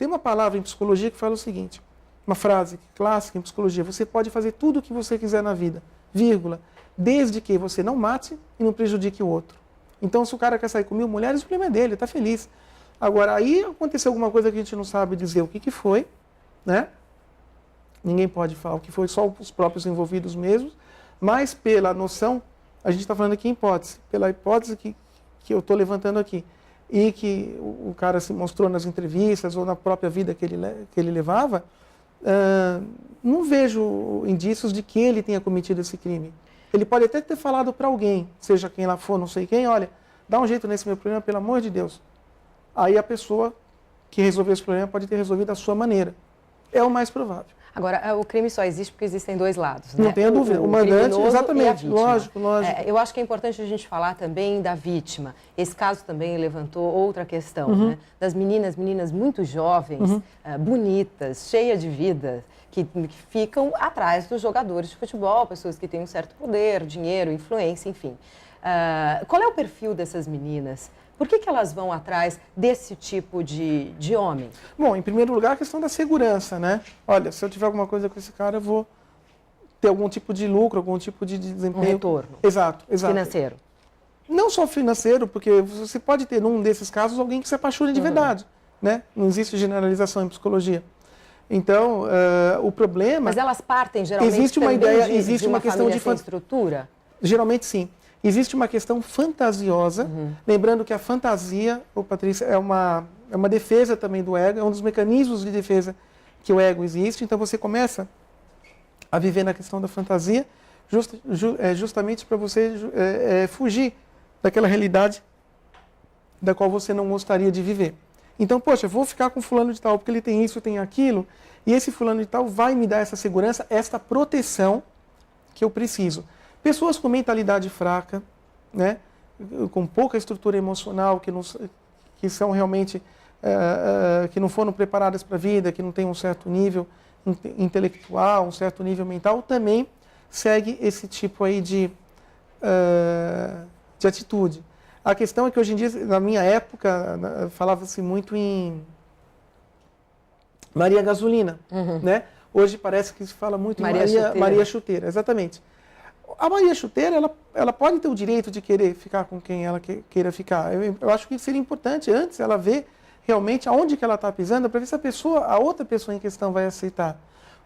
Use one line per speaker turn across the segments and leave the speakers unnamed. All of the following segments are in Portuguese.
Tem uma palavra em psicologia que fala o seguinte, uma frase clássica em psicologia, você pode fazer tudo o que você quiser na vida, vírgula, desde que você não mate e não prejudique o outro. Então, se o cara quer sair com 1000 mulheres, o problema é dele, está feliz. Agora, aí aconteceu alguma coisa que a gente não sabe dizer o que foi, né? Ninguém pode falar o que foi, só os próprios envolvidos mesmos, mas pela noção, a gente está falando aqui em hipótese, pela hipótese que eu estou levantando aqui, e que o cara se mostrou nas entrevistas ou na própria vida que ele levava, não vejo indícios de que ele tenha cometido esse crime. Ele pode até ter falado para alguém, seja quem lá for, não sei quem, olha, dá um jeito nesse meu problema, pelo amor de Deus. Aí a pessoa que resolveu esse problema pode ter resolvido da sua maneira. É o mais provável.
Agora, o crime só existe porque existem dois lados, né?
Não tenha dúvida. O mandante, exatamente, lógico.
Eu acho que é importante a gente falar também da vítima. Esse caso também levantou outra questão, né? Das meninas muito jovens, bonitas, cheias de vida, que ficam atrás dos jogadores de futebol, pessoas que têm um certo poder, dinheiro, influência, enfim. Qual é o perfil dessas meninas? Por que elas vão atrás desse tipo de homem?
Bom, em primeiro lugar, a questão da segurança, né? Olha, se eu tiver alguma coisa com esse cara, eu vou ter algum tipo de lucro, algum tipo de desempenho.
Um retorno.
Exato.
Financeiro.
Não só financeiro, porque você pode ter, num desses casos, alguém que se apaixone de verdade, né? Não existe generalização em psicologia. Então, o problema...
Mas elas partem, geralmente,
existe uma ideia, existe uma questão de
estrutura?
Geralmente, sim. Existe uma questão fantasiosa, lembrando que a fantasia, Patrícia, é uma defesa também do ego, é um dos mecanismos de defesa que o ego existe, então você começa a viver na questão da fantasia justamente para você fugir daquela realidade da qual você não gostaria de viver. Então, poxa, eu vou ficar com fulano de tal, porque ele tem isso, tem aquilo, e esse fulano de tal vai me dar essa segurança, esta proteção que eu preciso. Pessoas com mentalidade fraca, né, com pouca estrutura emocional, que são realmente, que não foram preparadas para a vida, que não têm um certo nível intelectual, um certo nível mental, também segue esse tipo aí de atitude. A questão é que hoje em dia, na minha época, falava-se muito em Maria Gasolina, né? Hoje parece que se fala muito em Maria Chuteira, exatamente. A Maria Chuteira, ela pode ter o direito de querer ficar com quem ela queira ficar. Eu acho que seria importante antes ela ver realmente aonde que ela está pisando, para ver se a outra pessoa em questão vai aceitar.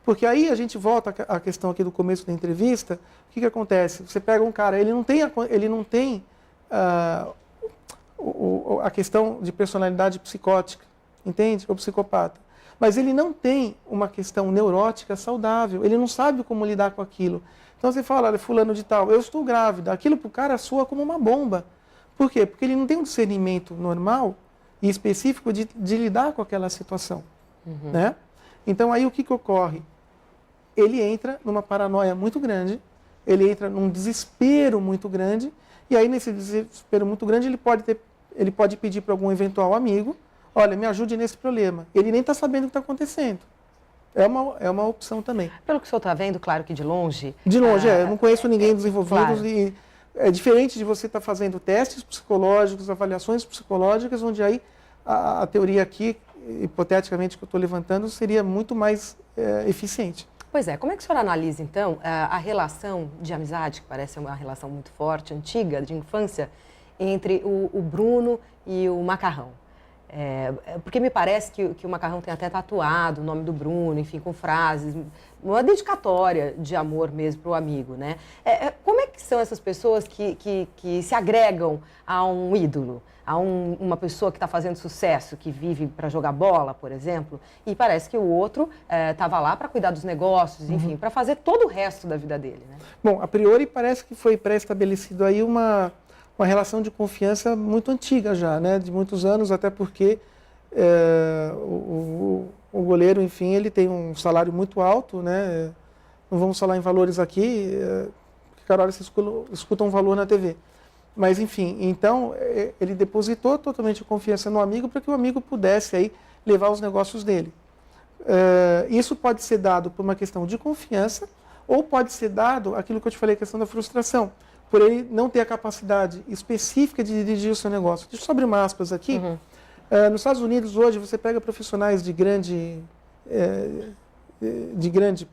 Porque aí a gente volta à questão aqui do começo da entrevista, o que acontece? Você pega um cara, ele não tem a questão de personalidade psicótica, entende? Ou psicopata. Mas ele não tem uma questão neurótica saudável, ele não sabe como lidar com aquilo. Então você fala, olha, fulano de tal, eu estou grávida, aquilo para o cara soa como uma bomba. Por quê? Porque ele não tem um discernimento normal e específico de lidar com aquela situação. Né? Então aí o que ocorre? Ele entra numa paranoia muito grande, ele entra num desespero muito grande, e aí nesse desespero muito grande ele pode pedir para algum eventual amigo, olha, me ajude nesse problema. Ele nem está sabendo o que está acontecendo. É uma opção também.
Pelo que o senhor está vendo, claro que de longe...
De longe, eu não conheço ninguém dos envolvidos.
Claro.
E é diferente de você estar fazendo testes psicológicos, avaliações psicológicas, onde aí a teoria aqui, hipoteticamente, que eu estou levantando, seria muito mais eficiente.
Pois é, como é que o senhor analisa, então, a relação de amizade, que parece uma relação muito forte, antiga, de infância, entre o Bruno e o Macarrão? Porque me parece que o Macarrão tem até tatuado o nome do Bruno, enfim, com frases, uma dedicatória de amor mesmo para o amigo, né? Como é que são essas pessoas que se agregam a um ídolo, a uma pessoa que está fazendo sucesso, que vive para jogar bola, por exemplo, e parece que o outro estava lá para cuidar dos negócios, enfim, para fazer todo o resto da vida dele, né?
Bom, a priori parece que foi pré-estabelecido aí uma relação de confiança muito antiga já, né? De muitos anos, até porque o goleiro, enfim, ele tem um salário muito alto, né? Não vamos falar em valores aqui, porque cada hora vocês escutam um valor na TV. Mas, enfim, então, ele depositou totalmente a confiança no amigo para que o amigo pudesse aí levar os negócios dele. Isso pode ser dado por uma questão de confiança ou pode ser dado aquilo que eu te falei, a questão da frustração, por ele não ter a capacidade específica de dirigir o seu negócio. Deixa eu só abrir uma aspas aqui. Nos Estados Unidos, hoje, você pega profissionais de grande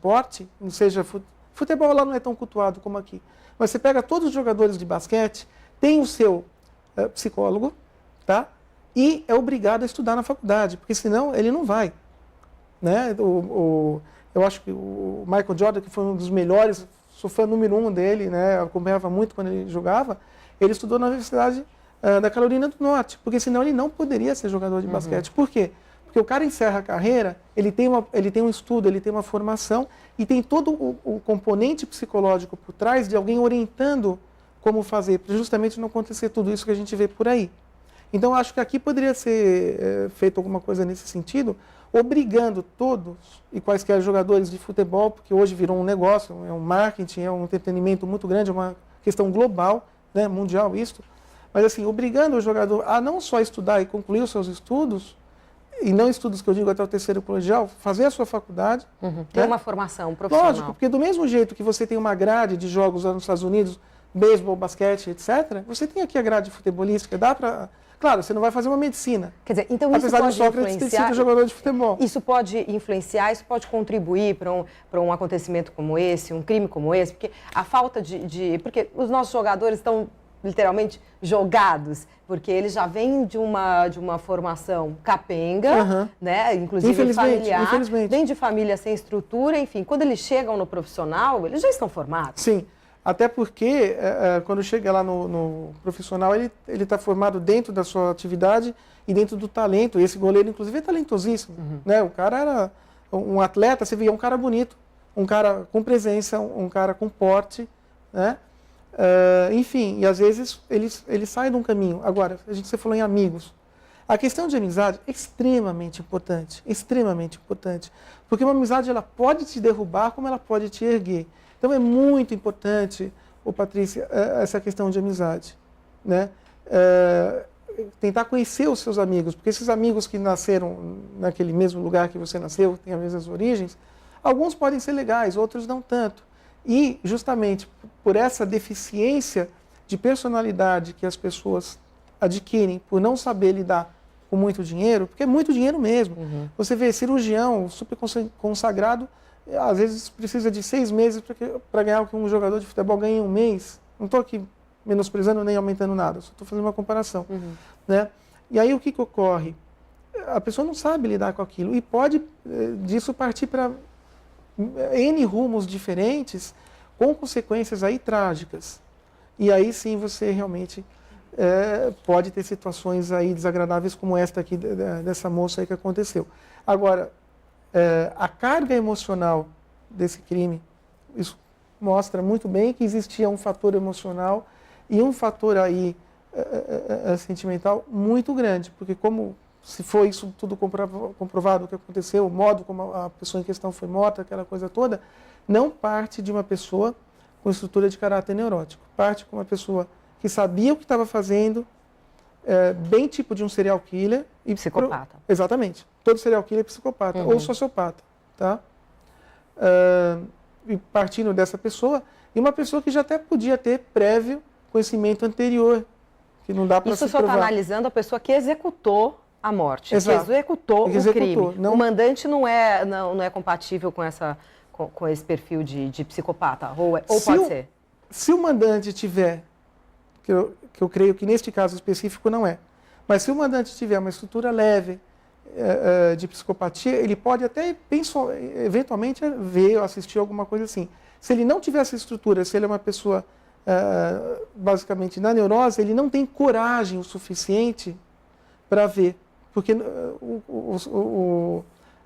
porte, não seja futebol lá não é tão cultuado como aqui, mas você pega todos os jogadores de basquete, tem o seu psicólogo, tá? E é obrigado a estudar na faculdade, porque senão ele não vai. Né? Eu acho que o Michael Jordan, que foi um dos melhores, sou fã número 1 dele, né? Eu acompanhava muito quando ele jogava, ele estudou na Universidade da Carolina do Norte, porque senão ele não poderia ser jogador de basquete. Por quê? Porque o cara encerra a carreira, ele tem um estudo, ele tem uma formação e tem todo o componente psicológico por trás de alguém orientando como fazer, para justamente não acontecer tudo isso que a gente vê por aí. Então, acho que aqui poderia ser feito alguma coisa nesse sentido, obrigando todos e quaisquer jogadores de futebol, porque hoje virou um negócio, é um marketing, é um entretenimento muito grande, é uma questão global, né, mundial isto, mas assim, obrigando o jogador a não só estudar e concluir os seus estudos, e não estudos que eu digo até o terceiro colegial, fazer a sua faculdade.
Ter
né?
uma formação profissional.
Lógico, porque do mesmo jeito que você tem uma grade de jogos lá nos Estados Unidos, beisebol, basquete, etc., você tem aqui a grade futebolística, dá para... Claro, você não vai fazer uma medicina.
Quer dizer, então isso
apesar
pode
de Sócrates ter sido jogador de futebol.
Isso pode influenciar, isso pode contribuir para um acontecimento como esse, um crime como esse, porque a falta porque os nossos jogadores estão literalmente jogados, porque eles já vêm de uma formação capenga, né? Inclusive familiar, vêm de família sem estrutura, enfim, quando eles chegam no profissional, eles já estão formados.
Sim. Até porque, quando chega lá no profissional, ele está formado dentro da sua atividade e dentro do talento. E esse goleiro, inclusive, é talentosíssimo. Né? O cara era um atleta, você via um cara bonito, um cara com presença, um cara com porte. Né? Enfim, e às vezes ele sai de um caminho. Agora, você falou em amigos. A questão de amizade é extremamente importante. Extremamente importante. Porque uma amizade ela pode te derrubar como ela pode te erguer. Então é muito importante, Patrícia, essa questão de amizade, né? Tentar conhecer os seus amigos, porque esses amigos que nasceram naquele mesmo lugar que você nasceu, têm as mesmas origens, alguns podem ser legais, outros não tanto. E justamente por essa deficiência de personalidade que as pessoas adquirem por não saber lidar com muito dinheiro, porque é muito dinheiro mesmo. Você vê cirurgião super consagrado, às vezes precisa de 6 meses para ganhar o que um jogador de futebol ganha em um mês. Não estou aqui menosprezando nem aumentando nada, só estou fazendo uma comparação. Né? E aí o que ocorre? A pessoa não sabe lidar com aquilo e pode disso partir para N rumos diferentes, com consequências aí trágicas. E aí sim você realmente pode ter situações aí desagradáveis como esta aqui, dessa moça aí que aconteceu. Agora, a carga emocional desse crime, isso mostra muito bem que existia um fator emocional e um fator aí sentimental muito grande, porque como se foi isso tudo comprovado o que aconteceu, o modo como a pessoa em questão foi morta, aquela coisa toda, não parte de uma pessoa com estrutura de caráter neurótico, parte com uma pessoa que sabia o que estava fazendo, bem tipo de um serial killer.
E psicopata.
Exatamente. Todo serial killer é psicopata ou sociopata. Tá? E partindo dessa pessoa, e uma pessoa que já até podia ter prévio conhecimento anterior, que não dá para se provar.
Isso só está analisando a pessoa que executou a morte,
Exato.
que executou o crime.
Não...
O mandante não é compatível com esse perfil de psicopata, ou pode ser?
Se o mandante tiver, que eu creio que neste caso específico não é, mas se o mandante tiver uma estrutura leve de psicopatia, ele pode até eventualmente ver ou assistir alguma coisa assim. Se ele não tiver essa estrutura, se ele é uma pessoa basicamente na neurose, ele não tem coragem o suficiente para ver, porque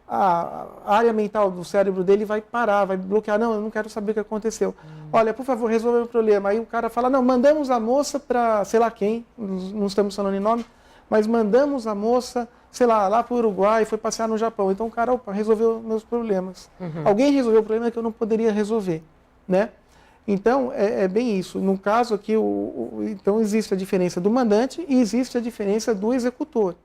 a área mental do cérebro dele vai parar, vai bloquear. Não, eu não quero saber o que aconteceu. Olha, por favor, resolva o problema. Aí o cara fala, não, mandamos a moça para, sei lá quem, não estamos falando em nome, mas mandamos a moça, sei lá para o Uruguai, foi passear no Japão. Então o cara, opa, resolveu meus problemas. Alguém resolveu o problema que eu não poderia resolver, né? Então, é bem isso. No caso aqui, então existe a diferença do mandante e existe a diferença do executor.